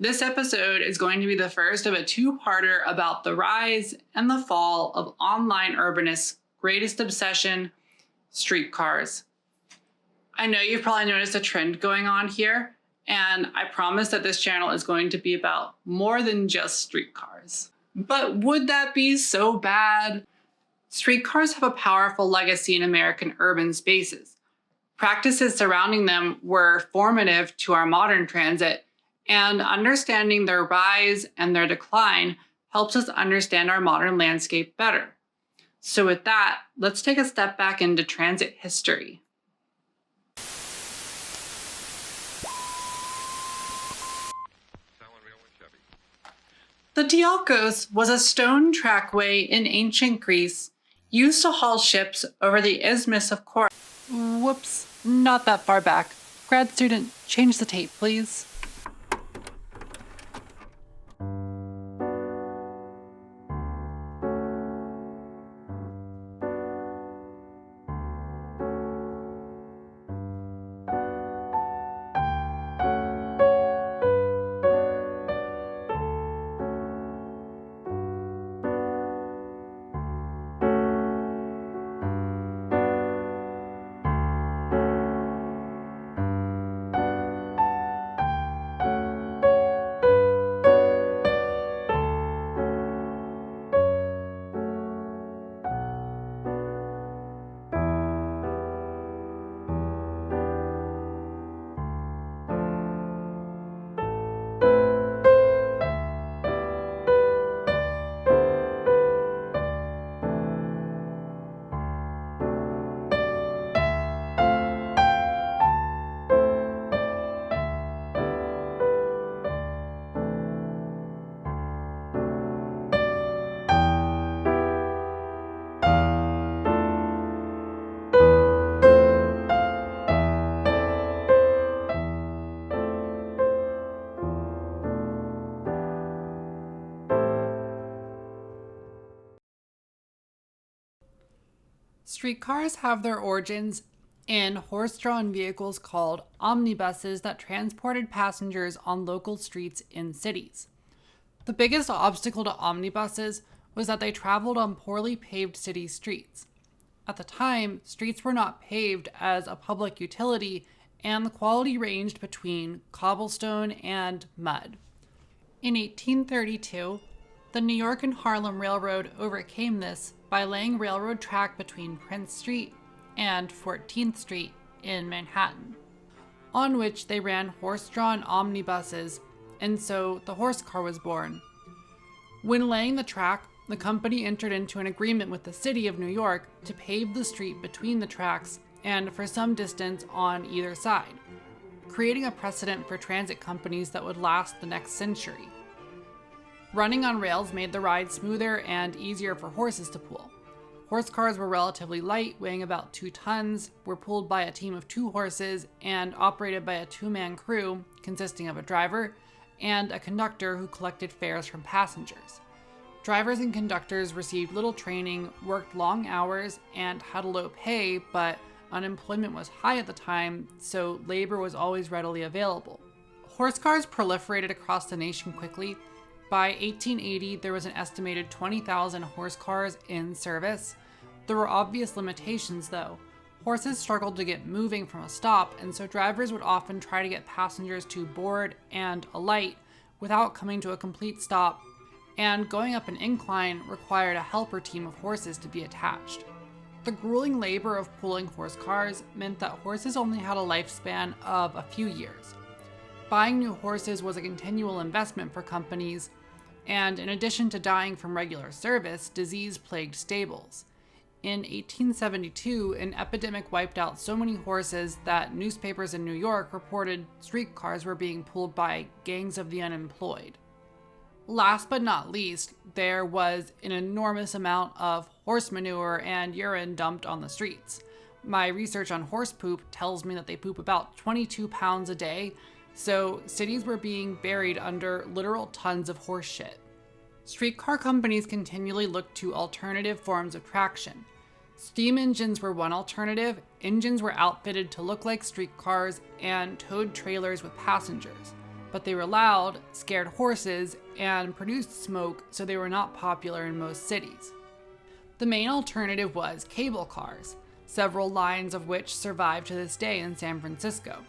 This episode is going to be the first of a two-parter about the rise and the fall of online urbanists' greatest obsession, streetcars. I know you've probably noticed a trend going on here, and I promise that this channel is going to be about more than just streetcars. But would that be so bad? Streetcars have a powerful legacy in American urban spaces. Practices surrounding them were formative to our modern transit, and understanding their rise and their decline helps us understand our modern landscape better. So with that, let's take a step back into transit history. The Diolkos was a stone trackway in ancient Greece used to haul ships over the Isthmus of Corinth. Whoops, not that far back. Grad student, change the tape, please. Streetcars have their origins in horse-drawn vehicles called omnibuses that transported passengers on local streets in cities. The biggest obstacle to omnibuses was that they traveled on poorly paved city streets. At the time, streets were not paved as a public utility, and the quality ranged between cobblestone and mud. In 1832, the New York and Harlem Railroad overcame this by laying railroad track between Prince Street and 14th Street in Manhattan, on which they ran horse-drawn omnibuses, and so the horse car was born. When laying the track, the company entered into an agreement with the city of New York to pave the street between the tracks and for some distance on either side, creating a precedent for transit companies that would last the next century. Running on rails made the ride smoother and easier for horses to pull. Horse cars were relatively light, weighing about 2 tons, were pulled by a team of 2 horses, and operated by a 2-man crew consisting of a driver and a conductor who collected fares from passengers. Drivers and conductors received little training, worked long hours, and had a low pay, but unemployment was high at the time, so labor was always readily available. Horse cars proliferated across the nation quickly. By 1880, there was an estimated 20,000 horse cars in service. There were obvious limitations, though. Horses struggled to get moving from a stop, and so drivers would often try to get passengers to board and alight without coming to a complete stop, and going up an incline required a helper team of horses to be attached. The grueling labor of pulling horse cars meant that horses only had a lifespan of a few years. Buying new horses was a continual investment for companies, and in addition to dying from regular service, disease plagued stables. In 1872, an epidemic wiped out so many horses that newspapers in New York reported streetcars were being pulled by gangs of the unemployed. Last but not least, there was an enormous amount of horse manure and urine dumped on the streets. My research on horse poop tells me that they poop about 22 pounds a day, so cities were being buried under literal tons of horse shit. Streetcar companies continually looked to alternative forms of traction. Steam engines were one alternative. Engines were outfitted to look like streetcars and towed trailers with passengers. but they were loud, scared horses, and produced smoke, so they were not popular in most cities. The main alternative was cable cars, several lines of which survive to this day in San Francisco.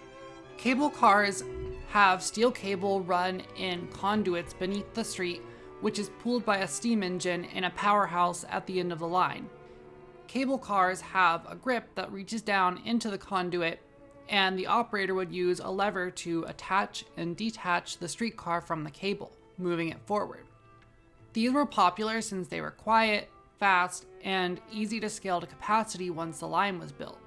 Cable cars have steel cable run in conduits beneath the street, which is pulled by a steam engine in a powerhouse at the end of the line. Cable cars have a grip that reaches down into the conduit, and the operator would use a lever to attach and detach the streetcar from the cable, moving it forward. These were popular since they were quiet, fast, and easy to scale to capacity once the line was built.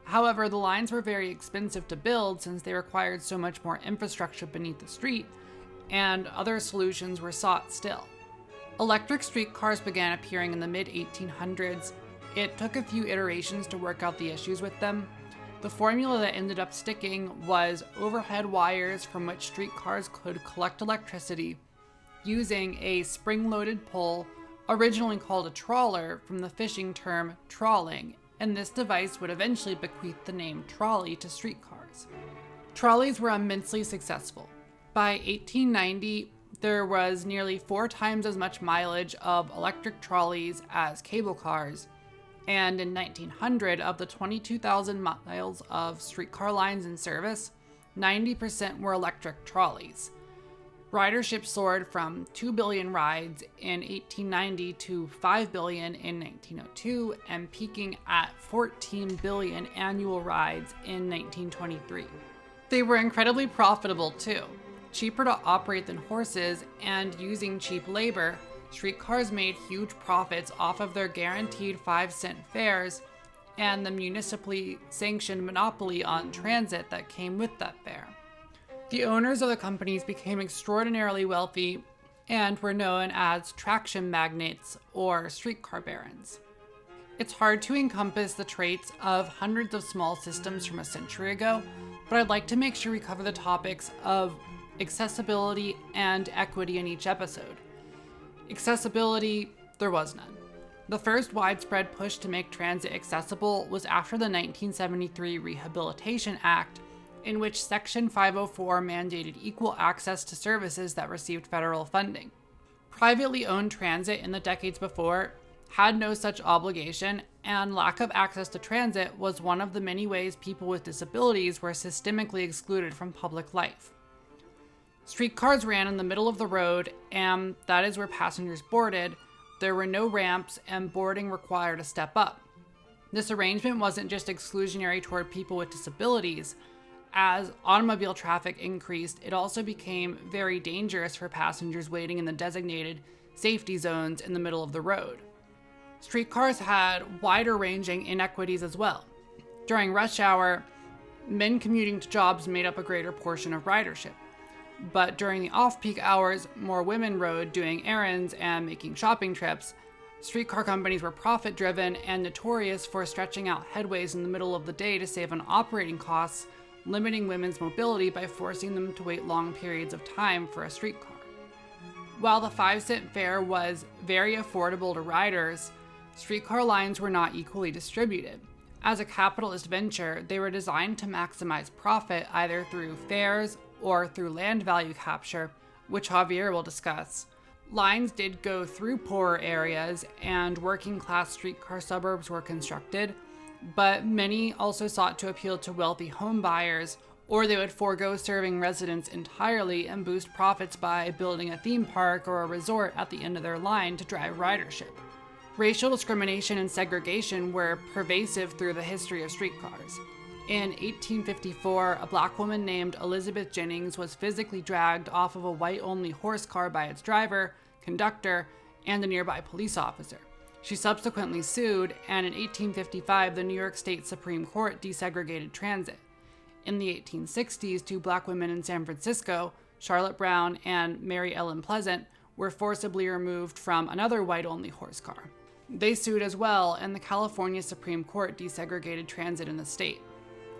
However, the lines were very expensive to build since they required so much more infrastructure beneath the street, and other solutions were sought still. Electric streetcars began appearing in the mid-1800s. It took a few iterations to work out the issues with them. The formula that ended up sticking was overhead wires from which streetcars could collect electricity using a spring-loaded pole, originally called a trawler from the fishing term trawling, and this device would eventually bequeath the name trolley to streetcars. Trolleys were immensely successful. By 1890, there was nearly 4 times as much mileage of electric trolleys as cable cars, and in 1900, of the 22,000 miles of streetcar lines in service, 90% were electric trolleys. Ridership soared from 2 billion rides in 1890 to 5 billion in 1902, and peaking at 14 billion annual rides in 1923. They were incredibly profitable too. Cheaper to operate than horses, and using cheap labor, streetcars made huge profits off of their guaranteed 5-cent fares and the municipally sanctioned monopoly on transit that came with that fare. The owners of the companies became extraordinarily wealthy and were known as traction magnates or streetcar barons. It's hard to encompass the traits of hundreds of small systems from a century ago, but I'd like to make sure we cover the topics of accessibility and equity in each episode. Accessibility, there was none. The first widespread push to make transit accessible was after the 1973 Rehabilitation Act, in which Section 504 mandated equal access to services that received federal funding. Privately owned transit in the decades before had no such obligation, and lack of access to transit was one of the many ways people with disabilities were systemically excluded from public life. Streetcars ran in the middle of the road, and that is where passengers boarded. There were no ramps, and boarding required a step up. This arrangement wasn't just exclusionary toward people with disabilities. As automobile traffic increased, it also became very dangerous for passengers waiting in the designated safety zones in the middle of the road. Streetcars had wider-ranging inequities as well. During rush hour, men commuting to jobs made up a greater portion of ridership. But during the off-peak hours, more women rode doing errands and making shopping trips. Streetcar companies were profit-driven and notorious for stretching out headways in the middle of the day to save on operating costs, limiting women's mobility by forcing them to wait long periods of time for a streetcar. While the 5-cent fare was very affordable to riders, streetcar lines were not equally distributed. As a capitalist venture, they were designed to maximize profit either through fares or through land value capture, which Javier will discuss. Lines did go through poorer areas, and working-class streetcar suburbs were constructed, but many also sought to appeal to wealthy home buyers, or they would forego serving residents entirely and boost profits by building a theme park or a resort at the end of their line to drive ridership. Racial discrimination and segregation were pervasive through the history of streetcars. In 1854, a black woman named Elizabeth Jennings was physically dragged off of a white-only horse car by its driver, conductor, and a nearby police officer. She subsequently sued, and in 1855, the New York State Supreme Court desegregated transit. In the 1860s, 2 black women in San Francisco, Charlotte Brown and Mary Ellen Pleasant, were forcibly removed from another white-only horse car. They sued as well, and the California Supreme Court desegregated transit in the state.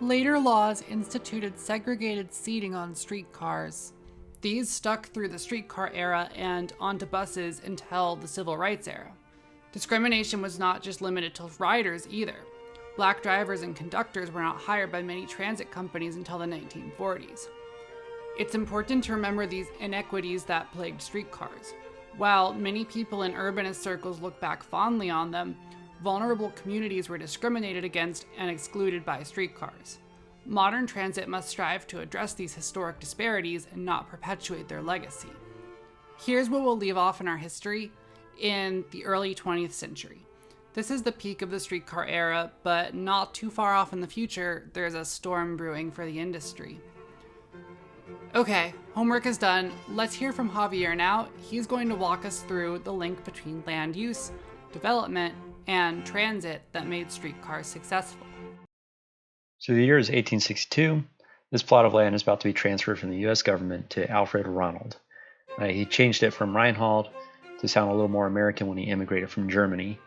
Later laws instituted segregated seating on streetcars. These stuck through the streetcar era and onto buses until the civil rights era. Discrimination was not just limited to riders either. Black drivers and conductors were not hired by many transit companies until the 1940s. It's important to remember these inequities that plagued streetcars. While many people in urbanist circles look back fondly on them, vulnerable communities were discriminated against and excluded by streetcars. Modern transit must strive to address these historic disparities and not perpetuate their legacy. Here's where we'll leave off in our history in the early 20th century. This is the peak of the streetcar era, but not too far off in the future, there's a storm brewing for the industry. Okay, homework is done. Let's hear from Javier now. He's going to walk us through the link between land use, development, and transit that made streetcars successful. So the year is 1862. This plot of land is about to be transferred from the U.S. government to Alfred Ronald. He changed it from Reinhold to sound a little more American when he immigrated from Germany.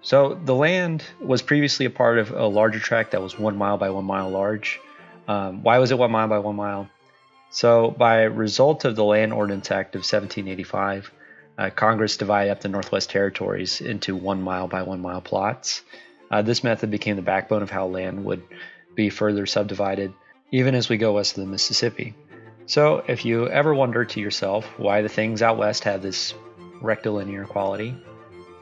So the land was previously a part of a larger tract that was 1 mile by 1 mile large. Why was it 1 mile by 1 mile? So by result of the Land Ordinance Act of 1785, Congress divided up the Northwest Territories into 1 mile by 1 mile plots. This method became the backbone of how land would be further subdivided, even as we go west of the Mississippi. So if you ever wonder to yourself why the things out west have this rectilinear quality,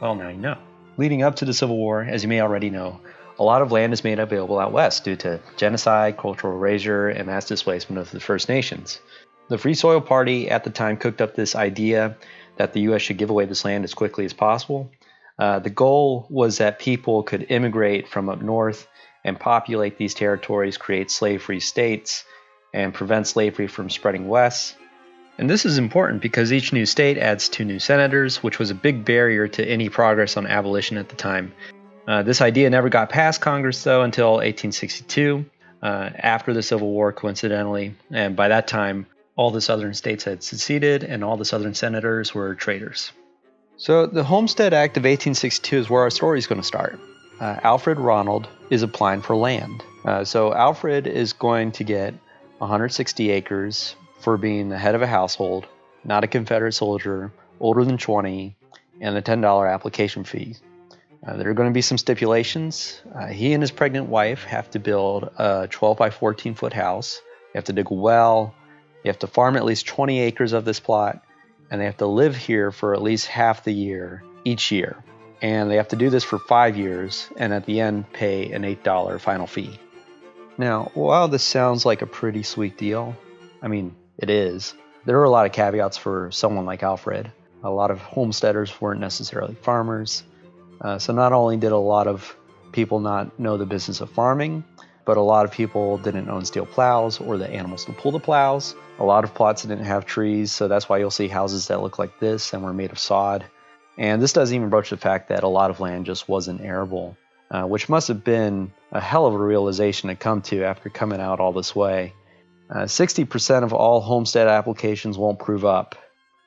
well, now you know. Leading up to the Civil War, as you may already know, a lot of land is made available out west due to genocide, cultural erasure, and mass displacement of the First Nations. The Free Soil Party at the time cooked up this idea that the U.S. should give away this land as quickly as possible. The goal was that people could immigrate from up north and populate these territories, create slave-free states, and prevent slavery from spreading west. And this is important because each new state adds 2 new senators, which was a big barrier to any progress on abolition at the time. This idea never got past Congress, though, until 1862, after the Civil War, coincidentally, and by that time, all the southern states had seceded and all the southern senators were traitors. So the Homestead Act of 1862 is where our story is going to start. Alfred Ronald is applying for land. So Alfred is going to get 160 acres for being the head of a household, not a Confederate soldier, older than 20, and a $10 application fee. There are going to be some stipulations. He and his pregnant wife have to build a 12 by 14 foot house. They have to dig a well. They have to farm at least 20 acres of this plot, and they have to live here for at least half the year each year. And they have to do this for 5 years, and at the end pay an $8 final fee. Now, while this sounds like a pretty sweet deal, I mean, it is, there are a lot of caveats for someone like Alfred. A lot of homesteaders weren't necessarily farmers. So not only did a lot of people not know the business of farming, but a lot of people didn't own steel plows or the animals to pull the plows. A lot of plots didn't have trees, so that's why you'll see houses that look like this and were made of sod. And this doesn't even broach the fact that a lot of land just wasn't arable, which must have been a hell of a realization to come to after coming out all this way. 60% of all homestead applications won't prove up.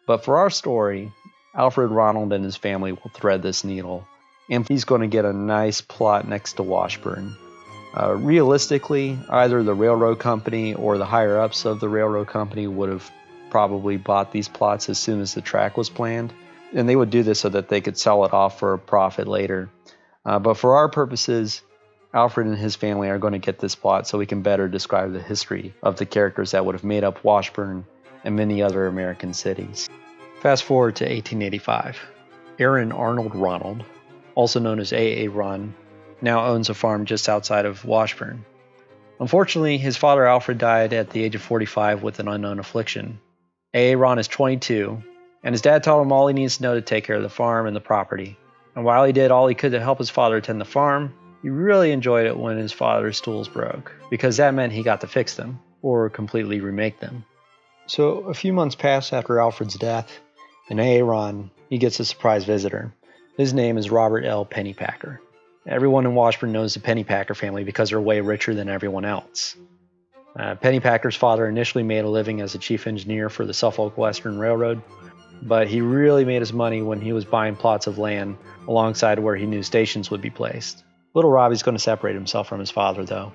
But for our story, Alfred Ronald and his family will thread this needle, and he's going to get a nice plot next to Washburn. Realistically, either the railroad company or the higher-ups of the railroad company would have probably bought these plots as soon as the track was planned, and they would do this so that they could sell it off for a profit later. But for our purposes, Alfred and his family are going to get this plot so we can better describe the history of the characters that would have made up Washburn and many other American cities. Fast forward to 1885. Aaron Arnold Ronald, also known as A.A. Ron, now owns a farm just outside of Washburn. Unfortunately, his father Alfred died at the age of 45 with an unknown affliction. A.A. Ron is 22, and his dad told him all he needs to know to take care of the farm and the property. And while he did all he could to help his father tend the farm, he really enjoyed it when his father's tools broke, because that meant he got to fix them, or completely remake them. So a few months pass after Alfred's death, and A.A. Ron, he gets a surprise visitor. His name is Robert L. Pennypacker. Everyone in Washburn knows the Pennypacker family because they're way richer than everyone else. Pennypacker's father initially made a living as a chief engineer for the Suffolk Western Railroad, but he really made his money when he was buying plots of land alongside where he knew stations would be placed. Little Robbie's going to separate himself from his father, though.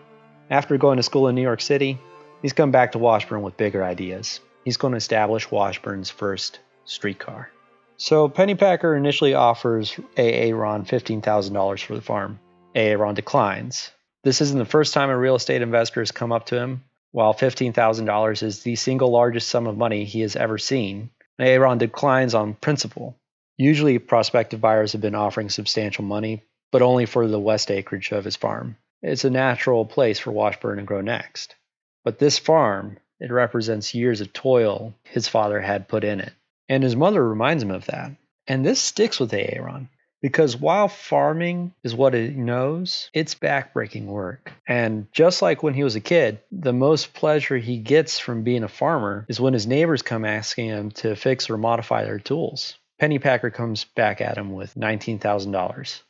After going to school in New York City, he's come back to Washburn with bigger ideas. He's going to establish Washburn's first streetcar. So Pennypacker initially offers A.A. Ron $15,000 for the farm. A.A. Ron declines. This isn't the first time a real estate investor has come up to him. While $15,000 is the single largest sum of money he has ever seen, Aaron declines on principle. Usually, prospective buyers have been offering substantial money, but only for the west acreage of his farm. It's a natural place for Washburn to grow next. But this farm, it represents years of toil his father had put in it. And his mother reminds him of that. And this sticks with Aaron, because while farming is what he knows, it's backbreaking work. And just like when he was a kid, the most pleasure he gets from being a farmer is when his neighbors come asking him to fix or modify their tools. Pennypacker comes back at him with $19,000.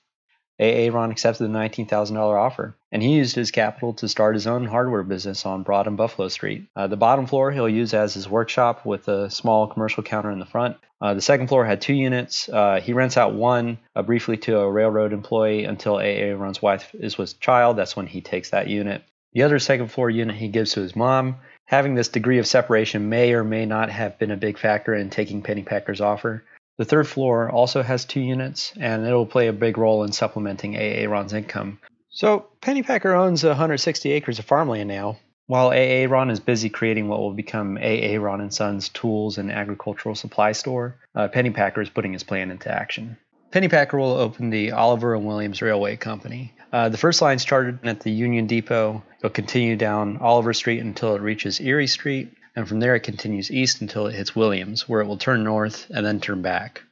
Aaron accepted the $19,000 offer, and he used his capital to start his own hardware business on Broad and Buffalo Street. The bottom floor he'll use as his workshop with a small commercial counter in the front. The second floor had 2 units. He rents out one briefly to a railroad employee until Aaron's wife is with child. That's when he takes that unit. The other second floor unit he gives to his mom. Having this degree of separation may or may not have been a big factor in taking Pennypacker's offer. The third floor also has 2 units, and it'll play a big role in supplementing Aaron's income. So Pennypacker owns 160 acres of farmland now, while Aaron is busy creating what will become Aaron and Sons Tools and Agricultural Supply Store. Pennypacker is putting his plan into action. Pennypacker will open the Oliver and Williams Railway Company. The first line's chartered at the Union Depot. It'll continue down Oliver Street until it reaches Erie Street. And from there it continues east until it hits Williams, where it will turn north and then turn back.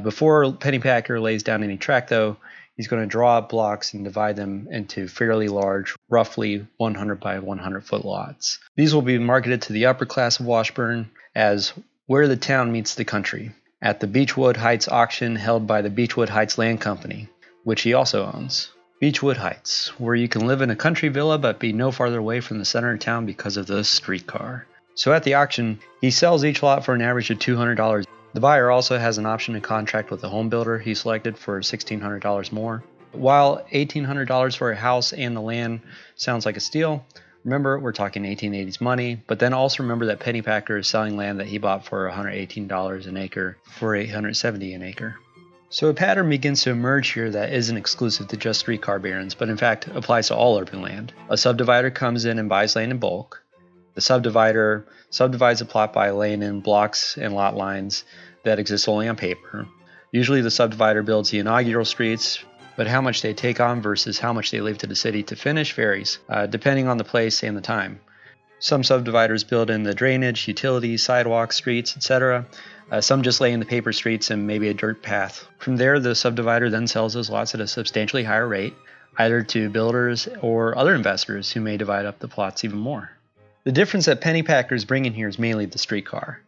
Before Pennypacker lays down any track, though, he's going to draw up blocks and divide them into fairly large, roughly 100 by 100 foot lots. These will be marketed to the upper class of Washburn as where the town meets the country, at the Beechwood Heights auction held by the Beechwood Heights Land Company, which he also owns. Beechwood Heights, where you can live in a country villa but be no farther away from the center of town because of the streetcar. So at the auction, he sells each lot for an average of $200. The buyer also has an option to contract with the home builder he selected for $1,600 more. While $1,800 for a house and the land sounds like a steal, remember we're talking 1880s money, but then also remember that Pennypacker is selling land that he bought for $118 an acre for $870 an acre. So a pattern begins to emerge here that isn't exclusive to just streetcar barons, but in fact applies to all urban land. A subdivider comes in and buys land in bulk. The subdivider subdivides a plot by laying in blocks and lot lines that exist only on paper. Usually the subdivider builds the inaugural streets, but how much they take on versus how much they leave to the city to finish varies, depending on the place and the time. Some subdividers build in the drainage, utilities, sidewalks, streets, etc. Some just lay in the paper streets and maybe a dirt path. From there, the subdivider then sells those lots at a substantially higher rate, either to builders or other investors who may divide up the plots even more. The difference that Pennypacker is bringing here is mainly the streetcar.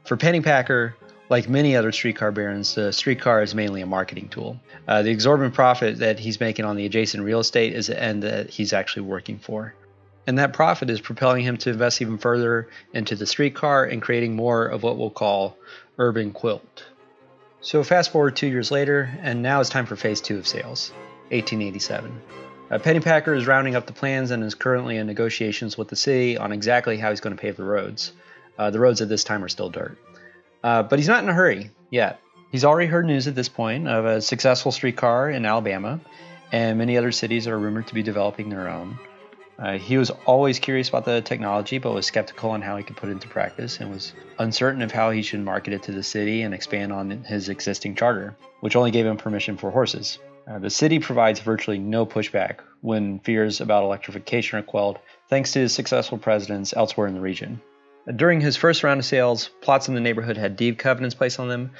For Pennypacker, like many other streetcar barons, the streetcar is mainly a marketing tool. The exorbitant profit that he's making on the adjacent real estate is the end that he's actually working for. And that profit is propelling him to invest even further into the streetcar and creating more of what we'll call urban quilt. So fast forward 2 years later, and now it's time for phase 2 of sales, 1887. Pennypacker is rounding up the plans and is currently in negotiations with the city on exactly how he's going to pave the roads. The roads at this time are still dirt. But he's not in a hurry yet. He's already heard news at this point of a successful streetcar in Alabama, and many other cities are rumored to be developing their own. He was always curious about the technology, but was skeptical on how he could put it into practice, and was uncertain of how he should market it to the city and expand on his existing charter, which only gave him permission for horses. The city provides virtually no pushback when fears about electrification are quelled, thanks to his successful presidents elsewhere in the region. During his first round of sales, plots in the neighborhood had deed covenants placed on them.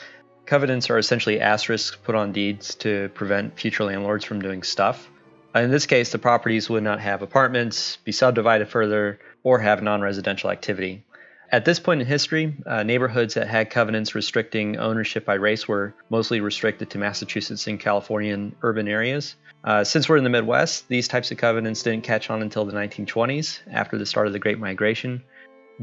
Covenants are essentially asterisks put on deeds to prevent future landlords from doing stuff. In this case, the properties would not have apartments, be subdivided further, or have non-residential activity. At this point in history, neighborhoods that had covenants restricting ownership by race were mostly restricted to Massachusetts and Californian urban areas. Since we're in the Midwest, these types of covenants didn't catch on until the 1920s, after the start of the Great Migration.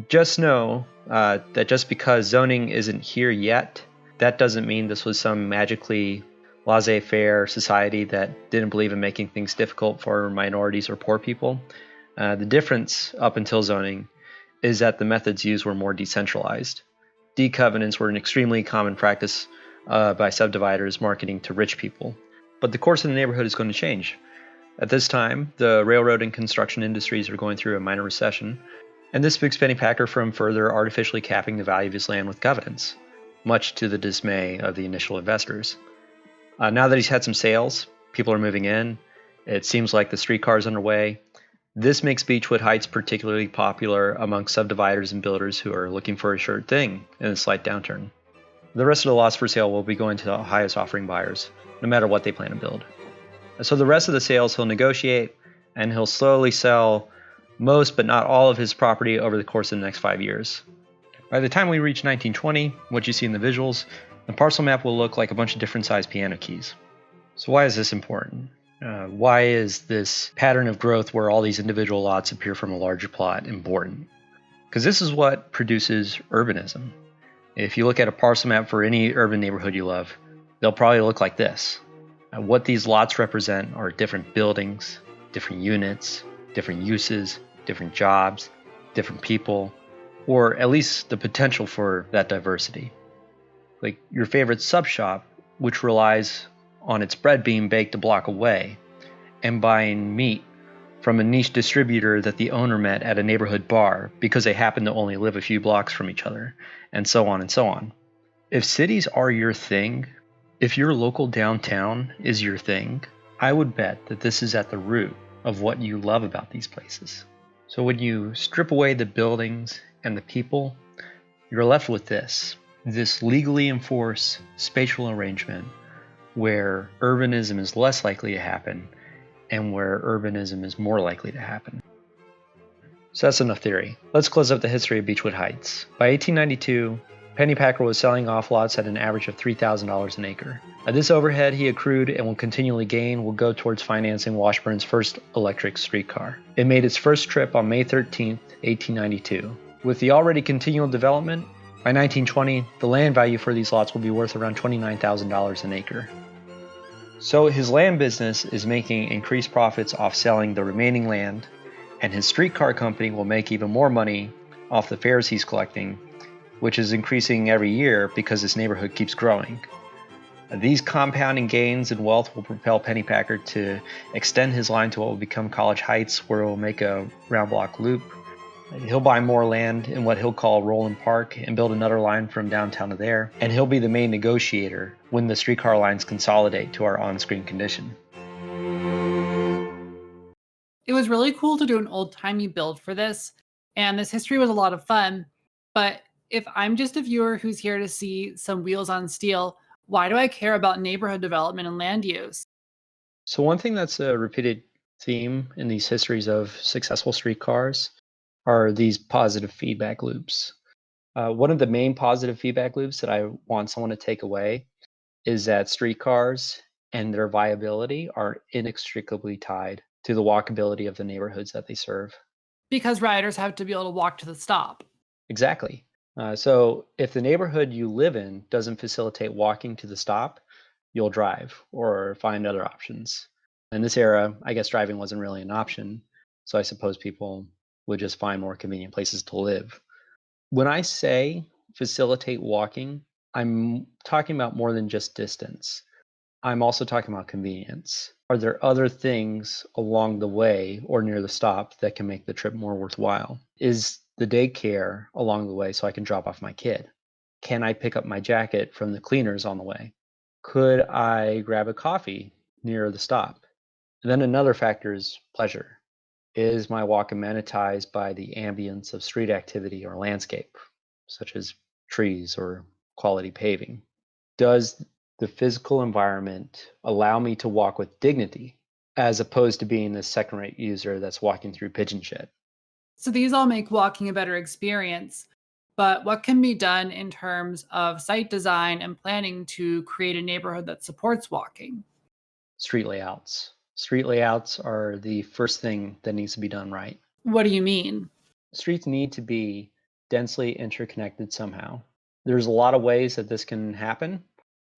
Just know that just because zoning isn't here yet, that doesn't mean this was some magically laissez-faire society that didn't believe in making things difficult for minorities or poor people. The difference up until zoning is that the methods used were more decentralized. Deed covenants were an extremely common practice by subdividers marketing to rich people. But the course of the neighborhood is going to change. At this time, the railroad and construction industries are going through a minor recession, And this spooks Pennypacker from further artificially capping the value of his land with covenants, much to the dismay of the initial investors. Now that he's had some sales, people are moving in, it seems like the streetcar is underway. This makes Beechwood Heights particularly popular among subdividers and builders who are looking for a sure thing in a slight downturn. The rest of the lots for sale will be going to the highest offering buyers, no matter what they plan to build. So the rest of the sales he'll negotiate, and he'll slowly sell most but not all of his property over the course of the next 5 years. By the time we reach 1920, what you see in the visuals, the parcel map will look like a bunch of different sized piano keys. So why is this important? Why is this pattern of growth where all these individual lots appear from a larger plot important? Because this is what produces urbanism. If you look at a parcel map for any urban neighborhood you love, they'll probably look like this. What these lots represent are different buildings, different units, different uses, different jobs, different people, or at least the potential for that diversity. Like your favorite sub shop, which relies on its bread being baked a block away, and buying meat from a niche distributor that the owner met at a neighborhood bar because they happen to only live a few blocks from each other, and so on and so on. If cities are your thing, if your local downtown is your thing, I would bet that this is at the root of what you love about these places. So when you strip away the buildings and the people, you're left with this legally enforced spatial arrangement where urbanism is less likely to happen and where urbanism is more likely to happen. So that's enough theory. Let's close up the history of Beechwood Heights. By 1892, Pennypacker was selling off lots at an average of $3,000 an acre. This overhead he accrued and will continually gain will go towards financing Washburn's first electric streetcar. It made its first trip on May 13, 1892. With the already continual development, by 1920, the land value for these lots will be worth around $29,000 an acre. So his land business is making increased profits off selling the remaining land, and his streetcar company will make even more money off the fares he's collecting, which is increasing every year because this neighborhood keeps growing. These compounding gains in wealth will propel Pennypacker to extend his line to what will become College Heights, where he'll make a round block loop. He'll buy more land in what he'll call Roland Park and build another line from downtown to there, and he'll be the main negotiator when the streetcar lines consolidate to our on-screen condition. It was really cool to do an old-timey build for this, and this history was a lot of fun, but if I'm just a viewer who's here to see some wheels on steel, why do I care about neighborhood development and land use? So one thing that's a repeated theme in these histories of successful streetcars are these positive feedback loops. One of the main positive feedback loops that I want someone to take away is that streetcars and their viability are inextricably tied to the walkability of the neighborhoods that they serve. Because riders have to be able to walk to the stop. Exactly. So if the neighborhood you live in doesn't facilitate walking to the stop, you'll drive or find other options. In this era, I guess driving wasn't really an option, so I suppose people would just find more convenient places to live. When I say facilitate walking, I'm talking about more than just distance. I'm also talking about convenience. Are there other things along the way or near the stop that can make the trip more worthwhile? Is the daycare along the way so I can drop off my kid? Can I pick up my jacket from the cleaners on the way? Could I grab a coffee near the stop? And then another factor is pleasure. Is my walk amenitized by the ambience of street activity or landscape, such as trees or quality paving? Does the physical environment allow me to walk with dignity as opposed to being the second-rate user that's walking through pigeon shit? So these all make walking a better experience. But what can be done in terms of site design and planning to create a neighborhood that supports walking? Street layouts. Street layouts are the first thing that needs to be done right. What do you mean? Streets need to be densely interconnected somehow. There's a lot of ways that this can happen.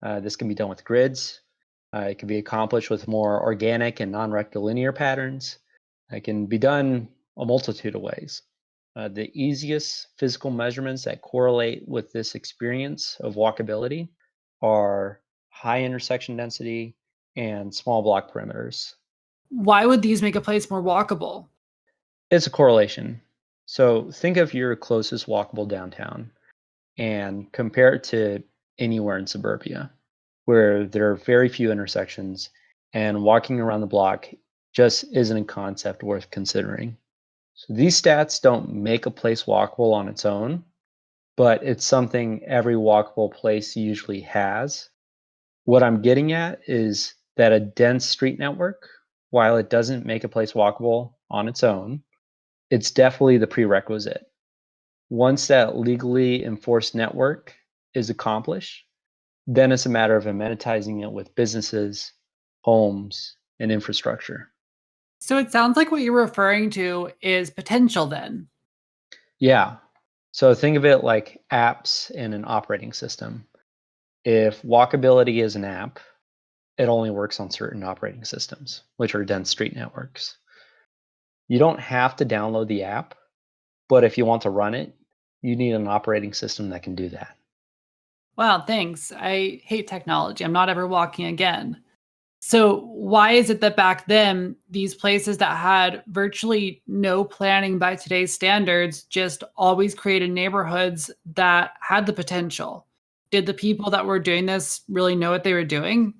This can be done with grids. It can be accomplished with more organic and non-rectilinear patterns. It can be done a multitude of ways. The easiest physical measurements that correlate with this experience of walkability are high intersection density and small block perimeters. Why would these make a place more walkable? It's a correlation. So think of your closest walkable downtown and compare it to anywhere in suburbia where there are very few intersections and walking around the block just isn't a concept worth considering. So these stats don't make a place walkable on its own, but it's something every walkable place usually has. What I'm getting at is that a dense street network, while it doesn't make a place walkable on its own, it's definitely the prerequisite. Once that legally enforced network is accomplished, then it's a matter of amenitizing it with businesses, homes, and infrastructure. So it sounds like what you're referring to is potential then. Yeah. So think of it like apps in an operating system. If walkability is an app, it only works on certain operating systems, which are dense street networks. You don't have to download the app, but if you want to run it, you need an operating system that can do that. Wow, thanks. I hate technology. I'm not ever walking again. So, why is it that back then, these places that had virtually no planning by today's standards just always created neighborhoods that had the potential? Did the people that were doing this really know what they were doing?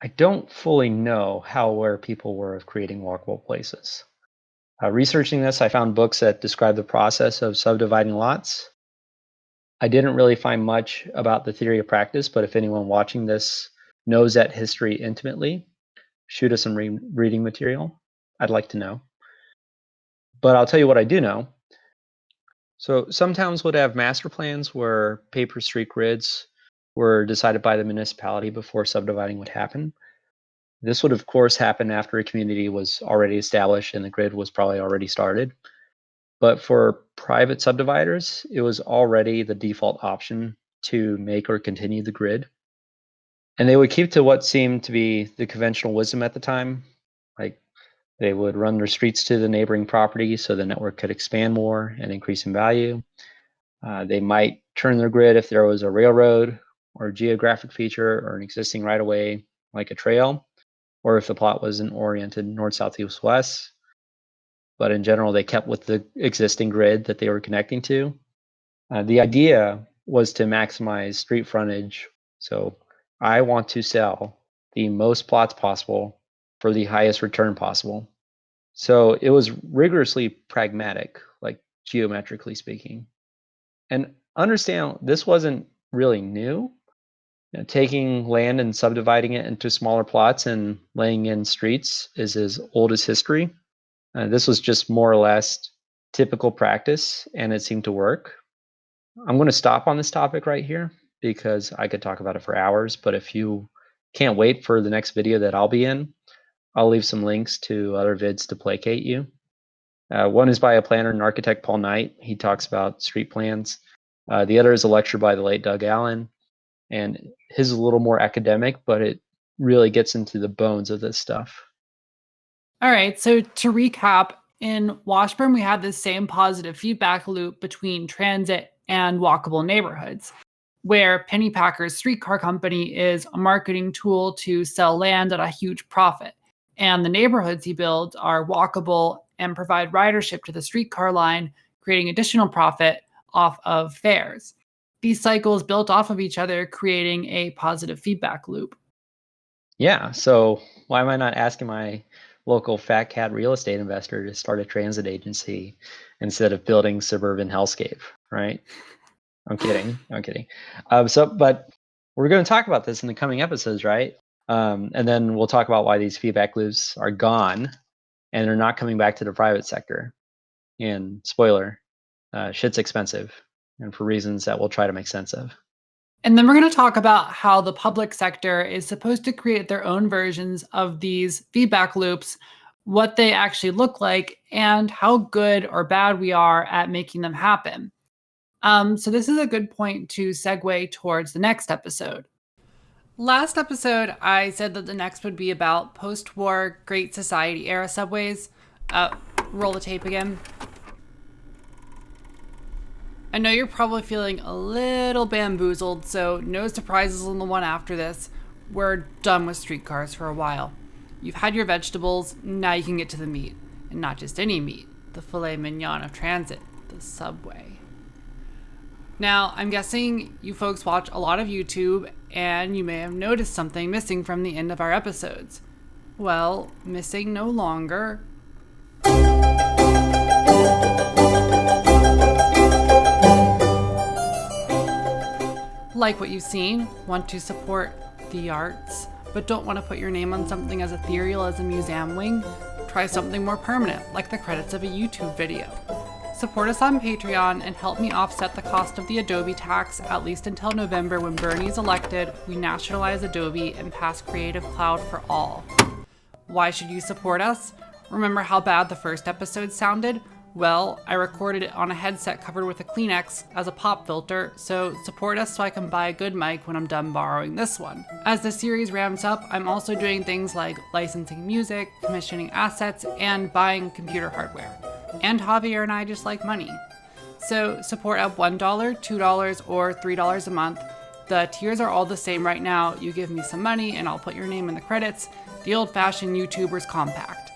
I don't fully know how aware people were of creating walkable places. Researching this, I found books that describe the process of subdividing lots. I didn't really find much about the theory of practice, but if anyone watching this knows that history intimately, shoot us some reading material. I'd like to know. But I'll tell you what I do know. So some towns would have master plans where paper street grids were decided by the municipality before subdividing would happen. This would, of course, happen after a community was already established and the grid was probably already started. But for private subdividers, it was already the default option to make or continue the grid. And they would keep to what seemed to be the conventional wisdom at the time. Like they would run their streets to the neighboring property so the network could expand more and increase in value. They might turn their grid if there was a railroad or a geographic feature or an existing right of way, like a trail, or if the plot wasn't oriented north, south, east, west. But in general, they kept with the existing grid that they were connecting to. The idea was to maximize street frontage. So I want to sell the most plots possible for the highest return possible. So it was rigorously pragmatic, like geometrically speaking. And understand this wasn't really new. Taking land and subdividing it into smaller plots and laying in streets is as old as history. This was just more or less typical practice, and it seemed to work. I'm going to stop on this topic right here because I could talk about it for hours. But if you can't wait for the next video that I'll be in, I'll leave some links to other vids to placate you. One is by a planner and architect, Paul Knight. He talks about street plans. The other is a lecture by the late Doug Allen. And his is a little more academic, but it really gets into the bones of this stuff. All right, so to recap, in Washburn, we had this same positive feedback loop between transit and walkable neighborhoods, where Pennypacker's streetcar company is a marketing tool to sell land at a huge profit. And the neighborhoods he builds are walkable and provide ridership to the streetcar line, creating additional profit off of fares. These cycles built off of each other, creating a positive feedback loop. Yeah, so why am I not asking my local fat cat real estate investor to start a transit agency instead of building suburban hellscape, right? I'm kidding. I'm kidding. But we're going to talk about this in the coming episodes, right? And then we'll talk about why these feedback loops are gone and they're not coming back to the private sector. And spoiler, shit's expensive, and for reasons that we'll try to make sense of. And then we're going to talk about how the public sector is supposed to create their own versions of these feedback loops, what they actually look like, and how good or bad we are at making them happen. So this is a good point to segue towards the next episode. Last episode, I said that the next would be about post-war Great Society era subways. Roll the tape again. I know you're probably feeling a little bamboozled, so no surprises on the one after this. We're done with streetcars for a while. You've had your vegetables, now you can get to the meat. And not just any meat, the filet mignon of transit, the subway. Now, I'm guessing you folks watch a lot of YouTube, and you may have noticed something missing from the end of our episodes. Well, missing no longer. Like what you've seen, want to support the arts, but don't want to put your name on something as ethereal as a museum wing? Try something more permanent, like the credits of a YouTube video. Support us on Patreon and help me offset the cost of the Adobe tax, at least until November when Bernie's elected, we nationalize Adobe and pass Creative Cloud for all. Why should you support us? Remember how bad the first episode sounded? Well, I recorded it on a headset covered with a Kleenex as a pop filter, so support us so I can buy a good mic when I'm done borrowing this one. As the series ramps up, I'm also doing things like licensing music, commissioning assets, and buying computer hardware. And Javier and I just like money. So support at $1, $2, or $3 a month. The tiers are all the same right now. You give me some money and I'll put your name in the credits. The old-fashioned YouTubers compact.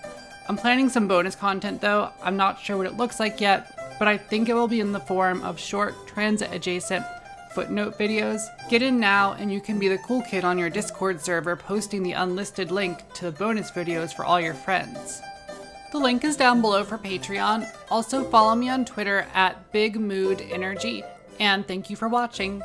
I'm planning some bonus content though. I'm not sure what it looks like yet, but I think it will be in the form of short transit-adjacent footnote videos. Get in now and you can be the cool kid on your Discord server posting the unlisted link to the bonus videos for all your friends. The link is down below for Patreon. Also follow me on Twitter at BigMoodEnergy, and thank you for watching.